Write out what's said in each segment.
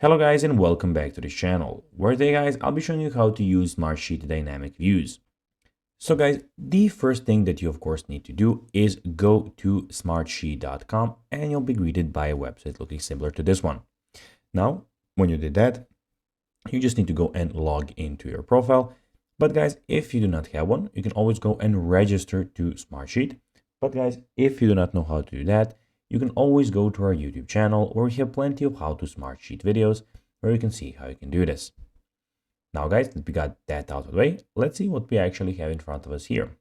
Hello guys and welcome back to this channel, where today guys I'll be showing you how to use Smartsheet dynamic views. So guys, the first thing that you of course need to do is go to smartsheet.com and you'll be greeted by a website looking similar to this one. Now, when you did that, you just need to go and log into your profile. But guys, if you do not have one, you can always go and register to Smartsheet. But guys, if you do not know how to do that, you can always go to our YouTube channel where we have plenty of how to Smartsheet videos where you can see how you can do this. Now guys, that we got that out of the way, let's see what we actually have in front of us here.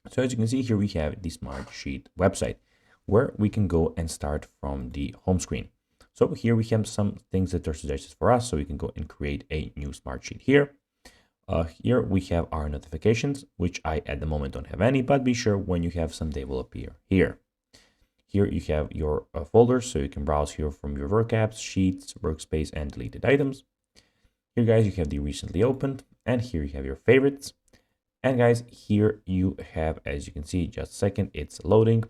So as you can see here, we have the Smartsheet website where we can go and start from the home screen. So here we have some things that are suggested for us. So we can go and create a new Smartsheet here. Here we have our notifications, which I at the moment don't have any, but be sure when you have some, they will appear here. Here you have your folders, so you can browse here from your work apps, sheets, workspace, and deleted items. Here guys, you have the recently opened, and here you have your favorites. And guys, here you have, as you can see, just a second, it's loading.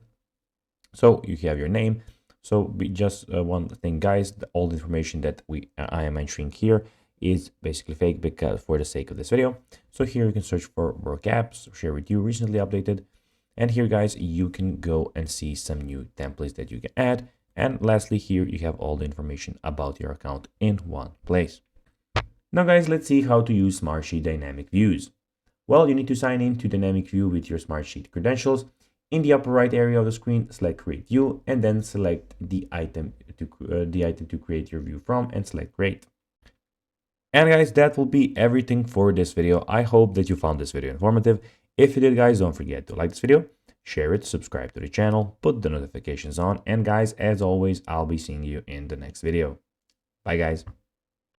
So you have your name. So just one thing guys, all the information that I am entering here is basically fake because for the sake of this video. So here you can search for work apps, share with you, recently updated. And here guys, you can go and see some new templates that you can add. And lastly, here you have all the information about your account in one place. Now guys, let's see how to use Smartsheet dynamic views. Well, you need to sign in to dynamic view with your Smartsheet credentials. In the upper right area of the screen, select create view and then select the item to create your view from and select create. And guys, that will be everything for this video. I hope that you found this video informative. If you did guys, don't forget to like this video, share it, subscribe to the channel, put the notifications on, and guys, as always, I'll be seeing you in the next video. Bye guys.